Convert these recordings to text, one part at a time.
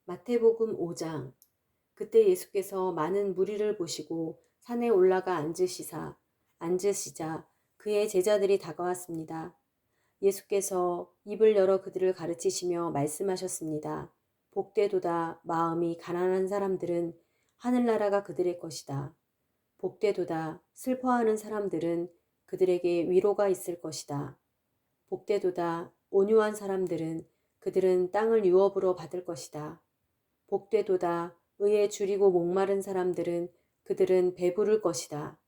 마태복음 5장. 그때 예수께서 많은 무리를 보시고 산에 올라가 앉으시자 그의 제자들이 다가왔습니다. 예수께서 입을 열어 그들을 가르치시며 말씀하셨습니다. 복되도다 마음이 가난한 사람들은 하늘나라가 그들의 것이다. 복되도다 슬퍼하는 사람들은 그들에게 위로가 있을 것이다. 복되도다 온유한 사람들은 그들은 땅을 유업으로 받을 것이다. 복되도다 의에 줄이고 목마른 사람들은 그들은 배부를 것이다.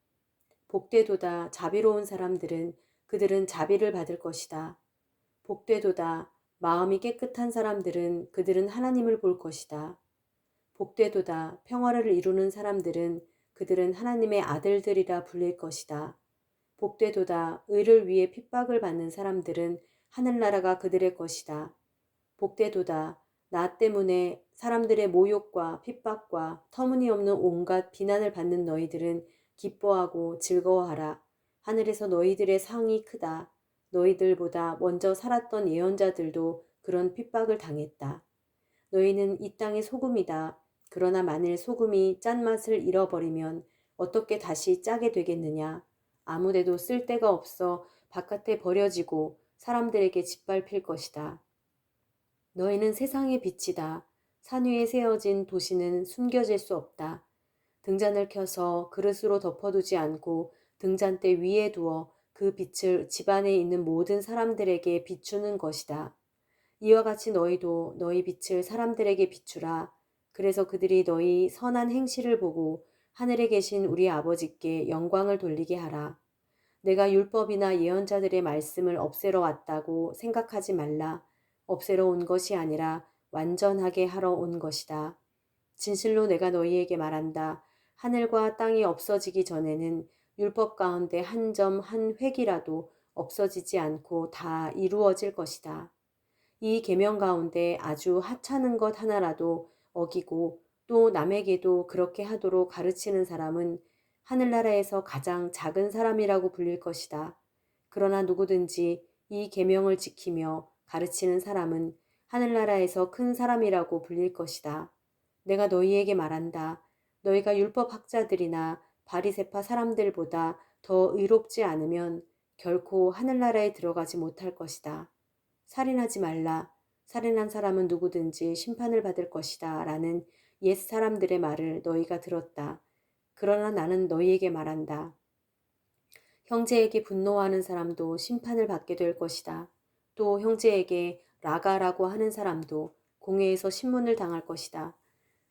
복되도다 자비로운 사람들은 그들은 자비를 받을 것이다. 복되도다 마음이 깨끗한 사람들은 그들은 하나님을 볼 것이다. 복되도다 평화를 이루는 사람들은 그들은 하나님의 아들들이라 불릴 것이다. 복되도다 의를 위해 핍박을 받는 사람들은 하늘나라가 그들의 것이다. 복되도다 나 때문에 사람들의 모욕과 핍박과 터무니없는 온갖 비난을 받는 너희들은 기뻐하고 즐거워하라. 하늘에서 너희들의 상이 크다. 너희들보다 먼저 살았던 예언자들도 그런 핍박을 당했다. 너희는 이 땅의 소금이다. 그러나 만일 소금이 짠맛을 잃어버리면 어떻게 다시 짜게 되겠느냐? 아무데도 쓸데가 없어 바깥에 버려지고 사람들에게 짓밟힐 것이다. 너희는 세상의 빛이다. 산 위에 세워진 도시는 숨겨질 수 없다. 등잔을 켜서 그릇으로 덮어두지 않고 등잔대 위에 두어 그 빛을 집안에 있는 모든 사람들에게 비추는 것이다. 이와 같이 너희도 너희 빛을 사람들에게 비추라. 그래서 그들이 너희 선한 행실을 보고 하늘에 계신 우리 아버지께 영광을 돌리게 하라. 내가 율법이나 예언자들의 말씀을 없애러 왔다고 생각하지 말라. 없애러 온 것이 아니라 완전하게 하러 온 것이다. 진실로 내가 너희에게 말한다. 하늘과 땅이 없어지기 전에는 율법 가운데 한 점 한 획이라도 없어지지 않고 다 이루어질 것이다. 이 계명 가운데 아주 하찮은 것 하나라도 어기고 또 남에게도 그렇게 하도록 가르치는 사람은 하늘나라에서 가장 작은 사람이라고 불릴 것이다. 그러나 누구든지 이 계명을 지키며 가르치는 사람은 하늘나라에서 큰 사람이라고 불릴 것이다. 내가 너희에게 말한다. 너희가 율법 학자들이나 바리새파 사람들보다 더 의롭지 않으면 결코 하늘나라에 들어가지 못할 것이다. 살인하지 말라. 살인한 사람은 누구든지 심판을 받을 것이다. 라는 옛 사람들의 말을 너희가 들었다. 그러나 나는 너희에게 말한다. 형제에게 분노하는 사람도 심판을 받게 될 것이다. 또 형제에게 라가라고 하는 사람도 공회에서 신문을 당할 것이다.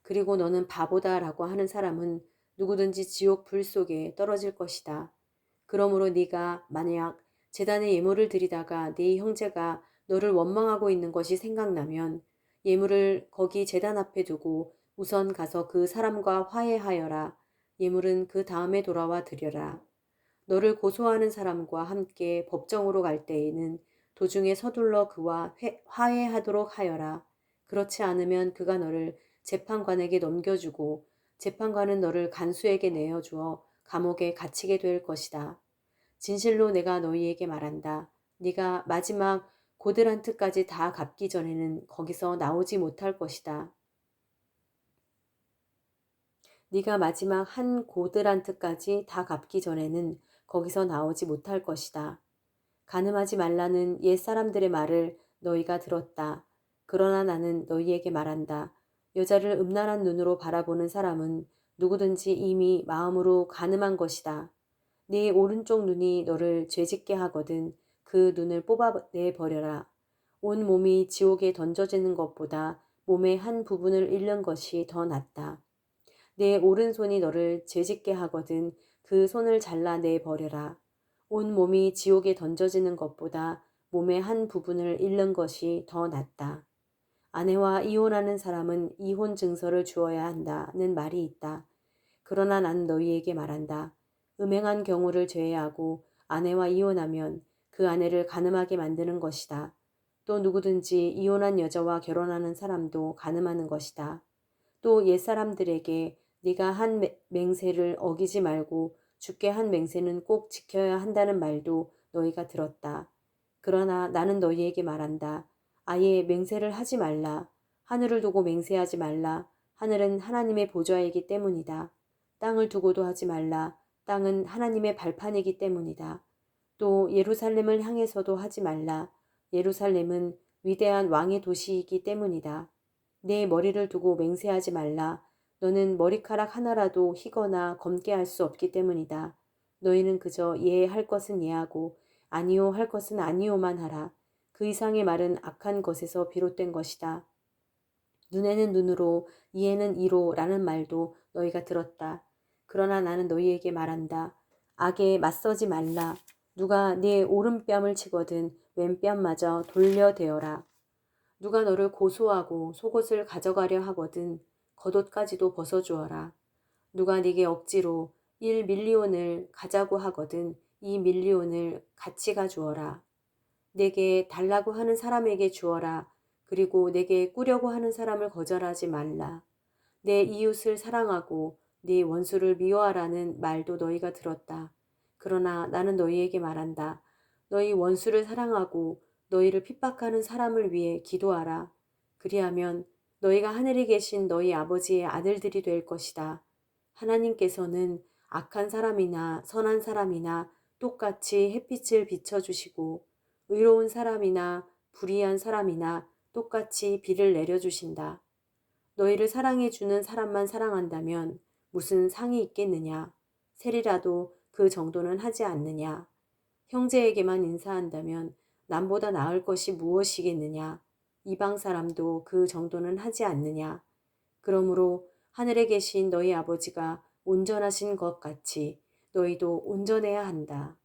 그리고 너는 바보다 라고 하는 사람은 누구든지 지옥 불 속에 떨어질 것이다. 그러므로 네가 만약 제단에 예물을 드리다가 네 형제가 너를 원망하고 있는 것이 생각나면 예물을 거기 제단 앞에 두고 우선 가서 그 사람과 화해하여라. 예물은 그 다음에 돌아와 드려라. 너를 고소하는 사람과 함께 법정으로 갈 때에는 도중에 서둘러 그와 화해하도록 하여라. 그렇지 않으면 그가 너를 재판관에게 넘겨주고 재판관은 너를 간수에게 내어주어 감옥에 갇히게 될 것이다. 진실로 내가 너희에게 말한다. 네가 마지막 고드란트까지 다 갚기 전에는 거기서 나오지 못할 것이다. 네가 마지막 한 고드란트까지 다 갚기 전에는 거기서 나오지 못할 것이다. 간음하지 말라는 옛 사람들의 말을 너희가 들었다. 그러나 나는 너희에게 말한다. 여자를 음란한 눈으로 바라보는 사람은 누구든지 이미 마음으로 간음한 것이다. 네 오른쪽 눈이 너를 죄짓게 하거든 그 눈을 뽑아내 버려라. 온 몸이 지옥에 던져지는 것보다 몸의 한 부분을 잃는 것이 더 낫다. 내 오른손이 너를 죄짓게 하거든 그 손을 잘라내 버려라. 온 몸이 지옥에 던져지는 것보다 몸의 한 부분을 잃는 것이 더 낫다. 아내와 이혼하는 사람은 이혼 증서를 주어야 한다는 말이 있다. 그러나 난 너희에게 말한다. 음행한 경우를 제외하고 아내와 이혼하면 그 아내를 간음하게 만드는 것이다. 또 누구든지 이혼한 여자와 결혼하는 사람도 간음하는 것이다. 또 옛사람들에게 네가 한 맹세를 어기지 말고 주께 한 맹세는 꼭 지켜야 한다는 말도 너희가 들었다. 그러나 나는 너희에게 말한다. 아예 맹세를 하지 말라. 하늘을 두고 맹세하지 말라. 하늘은 하나님의 보좌이기 때문이다. 땅을 두고도 하지 말라. 땅은 하나님의 발판이기 때문이다. 또 예루살렘을 향해서도 하지 말라. 예루살렘은 위대한 왕의 도시이기 때문이다. 내 머리를 두고 맹세하지 말라. 너는 머리카락 하나라도 희거나 검게 할 수 없기 때문이다. 너희는 그저 예 할 것은 예하고 아니요 할 것은 아니요만 하라. 그 이상의 말은 악한 것에서 비롯된 것이다. 눈에는 눈으로 이에는 이로 라는 말도 너희가 들었다. 그러나 나는 너희에게 말한다. 악에 맞서지 말라. 누가 네 오른뺨을 치거든 왼뺨마저 돌려대어라. 누가 너를 고소하고 속옷을 가져가려 하거든 겉옷까지도 벗어주어라. 누가 네게 억지로 1밀리온을 가자고 하거든 2밀리온을 같이 가주어라. 내게 달라고 하는 사람에게 주어라. 그리고 내게 꾸려고 하는 사람을 거절하지 말라. 내 이웃을 사랑하고 네 원수를 미워하라는 말도 너희가 들었다. 그러나 나는 너희에게 말한다. 너희 원수를 사랑하고 너희를 핍박하는 사람을 위해 기도하라. 그리하면 너희가 하늘에 계신 너희 아버지의 아들들이 될 것이다. 하나님께서는 악한 사람이나 선한 사람이나 똑같이 햇빛을 비춰주시고 의로운 사람이나 불의한 사람이나 똑같이 비를 내려주신다. 너희를 사랑해주는 사람만 사랑한다면 무슨 상이 있겠느냐? 셀이라도 그 정도는 하지 않느냐? 형제에게만 인사한다면 남보다 나을 것이 무엇이겠느냐? 이방 사람도 그 정도는 하지 않느냐? 그러므로 하늘에 계신 너희 아버지가 온전하신 것 같이 너희도 온전해야 한다.